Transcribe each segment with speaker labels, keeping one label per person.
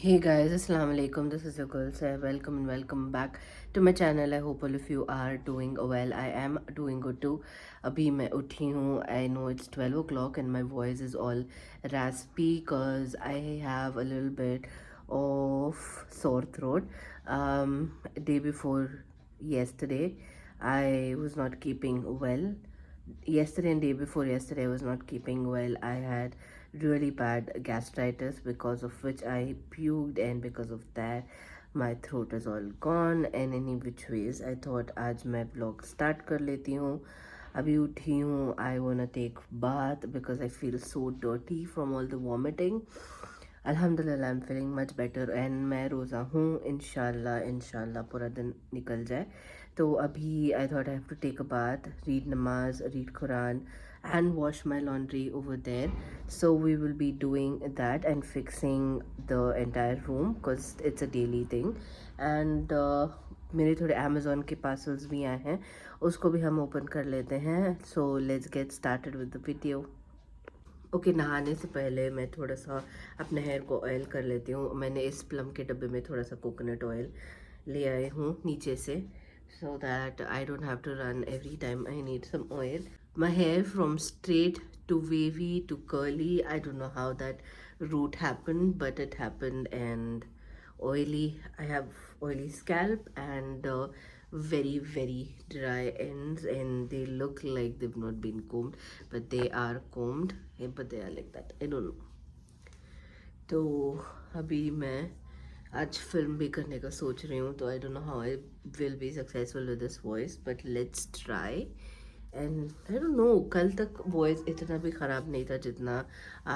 Speaker 1: Hey guys, Assalamu alaikum. This is your girl Sai. Welcome and welcome back to my channel. I hope all of you are doing well. I am doing good too. अभी मैं उठी हूँ. I know it's 12 o'clock and my voice is all raspy because I have a little bit of sore throat. Day before yesterday, I was not keeping well. Yesterday and day before yesterday I was not keeping well. I had really bad gastritis, because of which I puked, and because of that my throat is all gone. And any which ways I thought आज मैं vlog start कर लेती हूँ. अभी उठी हूँ. I wanna take bath because I feel so dirty from all the vomiting. अल्हम्दुलिल्लाह I'm feeling much better and मैं रोज़ा हूँ. इंशाल्लाह पूरा दिन निकल जाए. तो अभी I thought I have to take a bath, read namaz, read Quran and wash my laundry over there. So we will be doing that and fixing the entire room because it's a daily thing. And मेरे थोड़े Amazon के parcels भी आए हैं, उसको भी हम open कर लेते हैं. So let's get started with the video. Okay, नहाने से पहले मैं थोड़ा सा अपने हेयर को ऑयल कर लेती हूँ. मैंने इस प्लम के डब्बे में थोड़ा सा कोकोनट ऑयल ले आई हूँ नीचे से, so that I don't have to run every time I need some oil. My hair from straight to wavy to curly, I don't know how that route happened, but it happened. And oily, I have oily scalp and very dry ends, and they look like they've not been combed, but they are combed. But they are like that, I don't know. तो अभी मैं आज film भी करने का सोच रही हूँ, तो I don't know how I will be successful with this voice, but let's try. And I don't no, कल तक वॉइस इतना भी ख़राब नहीं था जितना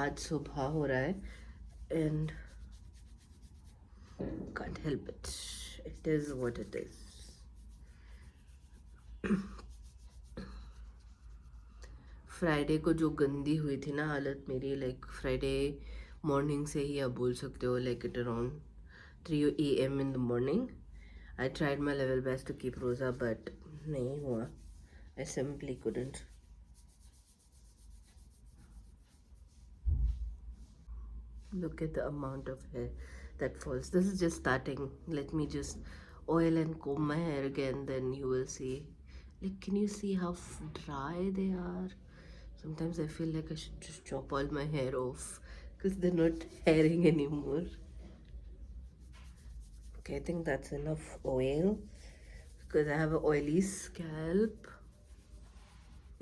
Speaker 1: आज सुबह हो रहा है. And can't help it, it is what it is. Friday को जो गंदी हुई थी ना हालत मेरी, लाइक फ्राइडे मॉर्निंग से ही आप बोल सकते हो, like it around 3 AM in the morning. I tried my level best to keep rosa, but नहीं हुआ. I simply couldn't. Look at the amount of hair that falls. This is just starting. Let me just oil and comb my hair again, then you will see. Like, can you see how dry they are? Sometimes I feel like I should just chop all my hair off because they're not hairing anymore. Okay, I think that's enough oil because I have an oily scalp.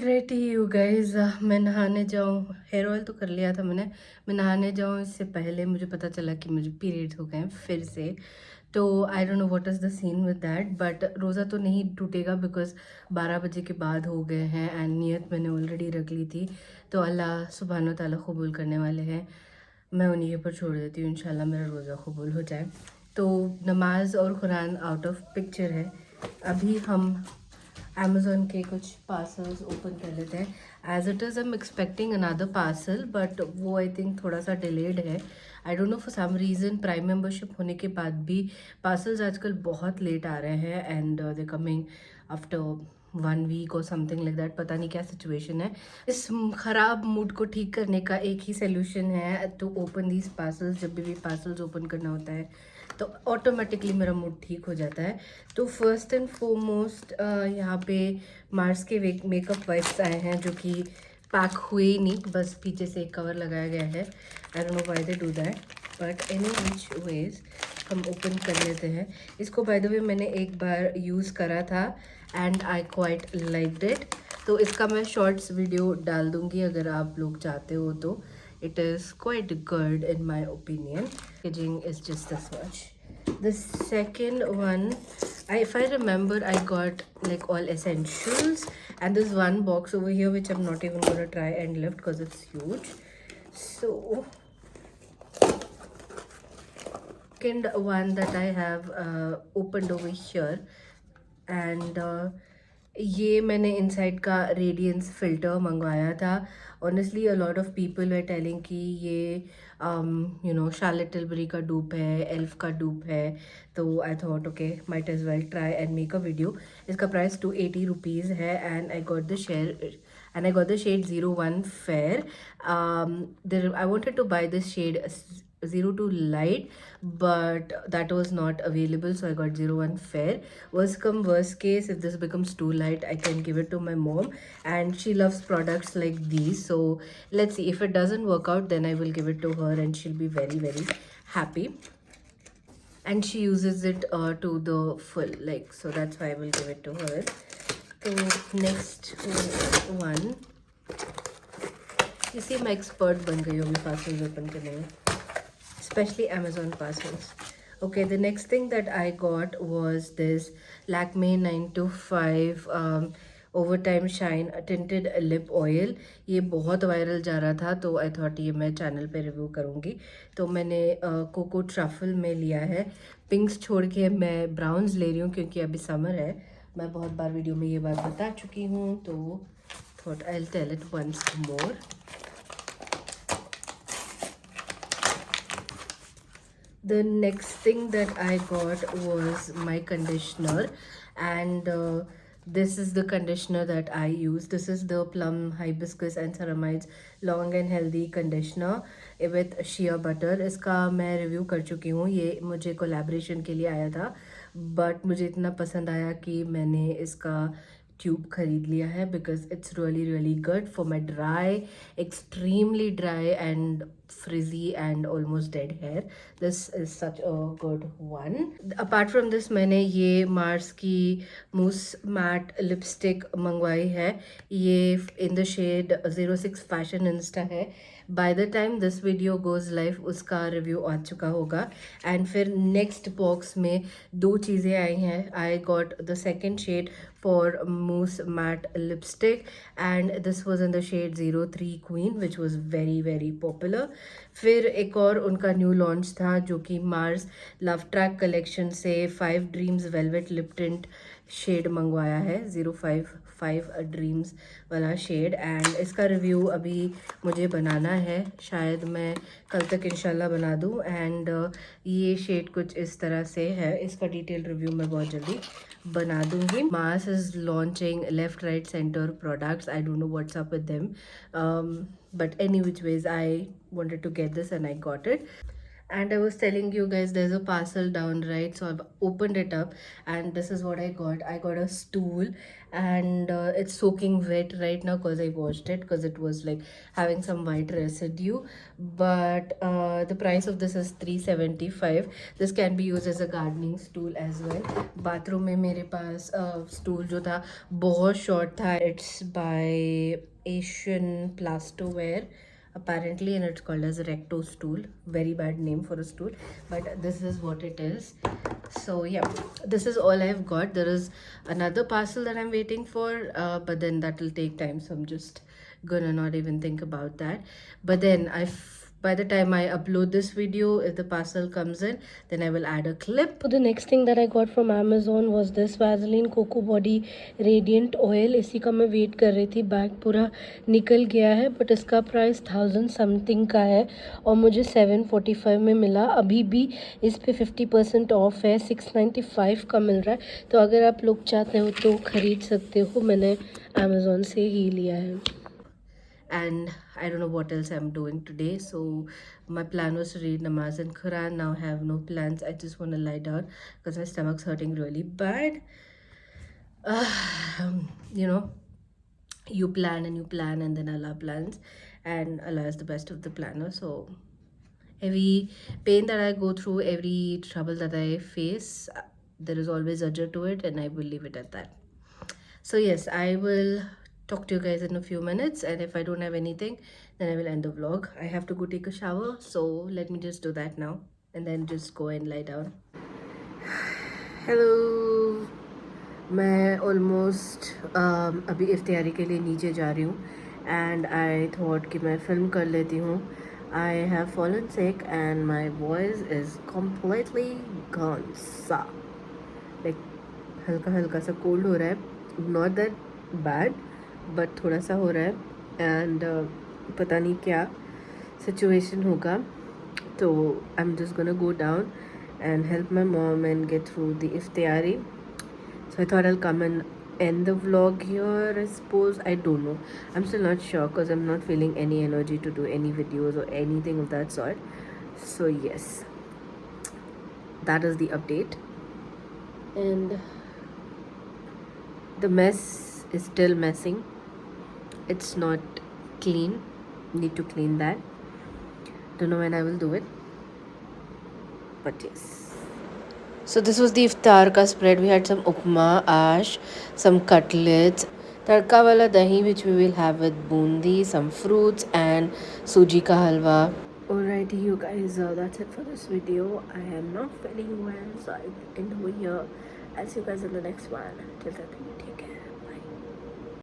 Speaker 1: Ready you guys, मैं नहाने जाऊँ. Hair oil तो कर लिया था मैंने. मैं नहाने जाऊँ इससे पहले मुझे पता चला कि मुझे पीरियड्स हो गए हैं फिर से. तो I don't know what is the scene with that, but रोज़ा तो नहीं टूटेगा बिकॉज 12 बजे के बाद हो गए हैं एंड नियत मैंने ऑलरेडी रख ली थी. तो अल्लाह सुब्हानो ताला कबूल करने वाले हैं. मैं उन्हीं के पर छोड़ देती हूँ, इंशाल्लाह मेरा रोज़ा कबूल हो जाए. तो नमाज और कुरान आउट ऑफ पिक्चर है. अभी हम अमेज़ोन के कुछ पार्सल्स ओपन कर लेते हैं. As it is I am expecting another parcel, but वो आई थिंक थोड़ा सा डिलेड है. I don't know for some reason. Prime membership होने के बाद भी पार्सल्स आजकल बहुत लेट आ रहे हैं and they coming after 1 week और समथिंग लाइक दैट. पता नहीं क्या सिचुएशन है. इस ख़राब मूड को ठीक करने का एक ही सोल्यूशन है, टू ओपन दीज पार्सल्स. जब भी पार्सल्स ओपन करना होता है तो ऑटोमेटिकली मेरा मूड ठीक हो जाता है. तो फर्स्ट एंड फोरमोस्ट यहाँ पे मार्स के मेकअप वाइप्स आए हैं जो कि पैक हुए ही नहीं, बस पीछे से एक कवर लगाया गया है. I don't know why they do that, but any which ways हम ओपन कर लेते हैं. इसको बाय द वे मैंने एक बार यूज़ करा था and I quite liked it. तो इसका मैं शॉर्ट्स वीडियो डाल दूँगी अगर आप लोग चाहते हो तो. It is quite good in my opinion. Packaging is just this much. The second one, if I remember, I got like all essentials, and there's one box over here which I'm not even gonna try and lift because it's huge. So, second one that I have opened over here, and ये मैंने inside का radiance filter मंगवाया था. Honestly a lot of people were telling कि ये you know Charlotte Tilbury का dupe है, elf का डूप है. तो I thought okay might as well try and make a video. इसका प्राइस 280 रुपीज़ है and I got the share and I got the shade 01 Fair. I wanted to buy this shade 02 light, but that was not available, so I got 01 fair. Worst come worst case, if this becomes too light, I can give it to my mom, and she loves products like these. So let's see, if it doesn't work out, then I will give it to her and she'll be very, very happy. And she uses it to the full, like, so that's why I will give it to her. So next one, you see मैं expert बन गई हूँ अभी parcels open करने में, especially Amazon parcels. Okay, the next thing that I got was this Lakme 925 Overtime Shine Tinted Lip Oil. ये बहुत viral जा रहा था, तो आई थॉट ये मैं चैनल पे रिव्यू करूँगी. तो मैंने कोको ट्रफल में लिया है. पिंक्स छोड़ के मैं ब्राउन्स ले रही हूँ क्योंकि अभी समर है. मैं बहुत बार वीडियो में ये बात बता चुकी हूँ, तो thought I will tell it once more. The next thing that I got was my conditioner, and this is the conditioner that I use. This is the Plum Hibiscus and Ceramides Long and Healthy Conditioner with Shea Butter. इसका मैं review कर चुकी हूँ. ये मुझे collaboration के लिए आया था, बट मुझे इतना पसंद आया कि मैंने इसका ट्यूब खरीद लिया है, because it's really good for my dry, extremely dry and frizzy and almost dead hair. This is such a good one. Apart from this, मैंने ये मार्स की मूस मैट लिपस्टिक मंगवाई है. ये in the shade 06 Fashion Insta है. By the time this video goes live, उसका review आ चुका होगा. एंड फिर नेक्स्ट बॉक्स में दो चीज़ें आई हैं. I got the second shade for mousse matte lipstick, and this was in the shade 03 Queen, which was very popular. फिर एक और उनका न्यू लॉन्च था जो कि मार्स लव ट्रैक कलेक्शन से 5 dreams velvet lip tint shade मंगवाया है. 055 ड्रीम्स वाला शेड. एंड इसका रिव्यू अभी मुझे बनाना है, शायद मैं कल तक इंशाल्लाह बना दूँ. एंड ये शेड कुछ इस तरह से है. इसका डिटेल रिव्यू मैं बहुत जल्दी बना दूंगी. Mars is launching left right centre products. I don't know what's up with them, but any which ways I wanted to get this and I got it. And I was telling you guys there's a parcel down, right? So I've opened it up and this is what I got. I got a stool, and it's soaking wet right now because I washed it, because it was like having some white residue. But the price of this is 375. This can be used as a gardening stool as well. Bathroom में मेरे पास stool जो था बहुत short था. It's by Asian Plastoware apparently, and it's called as a recto stool. Very bad name for a stool, but this is what it is. So yeah, this is all I've got. There is another parcel that I'm waiting for, but then that will take time, so I'm just gonna not even think about that. But then by the time I upload this video, if the parcel comes in, then I will add a clip. So the next thing that I got from Amazon was this Vaseline Coco Body Radiant Oil. इसी का मैं wait कर रही थी. Bag पूरा निकल गया है, बट इसका प्राइस 1000 समथिंग का है और मुझे 745 में मिला. अभी भी इस पे 50% ऑफ है. 695 का मिल रहा है. तो अगर आप लोग चाहते हो तो ख़रीद सकते हो. मैंने Amazon से ही लिया है. And I don't know what else I'm doing today. So my plan was to read Namaz and Quran. Now I have no plans. I just want to lie down because my stomach's hurting really bad. You know, you plan and then Allah plans, and Allah is the best of the planner. So every pain that I go through, every trouble that I face, there is always ajr to it, and I will leave it at that. So yes, I will talk to you guys in a few minutes, and if I don't have anything, then I will end the vlog. I have to go take a shower, so let me just do that now and then just go and lie down. Hello, मैं almost अभी इफ्तियारी के लिए नीचे जा रही हूँ, and I thought कि मैं फिल्म कर लेती हूँ. I have fallen sick and my voice is completely gone. सा like हल्का हल्का सा कोल्ड हो रहा है. Not that bad, बट थोड़ा सा हो रहा है. एंड पता नहीं क्या सिचुएशन होगा, तो I am just gonna go down and help my mom and get through the इफ्तियारी. So I thought I will come and end the vlog here, I suppose. I don't know, I'm still not sure because I'm not feeling any energy to do any videos or anything of that sort. So yes, that is the update. And the mess is still messing. It's not clean. Need to clean that. Don't know when I will do it, but yes. So this was the iftar ka spread. We had some upma, ash, some cutlets, tadka wala dahi which we will have with bundi, some fruits and suji ka halwa. Alrighty, you guys, that's it for this video. I am not feeling well, so I end over here. I'll see you guys in the next one. Till then, take care.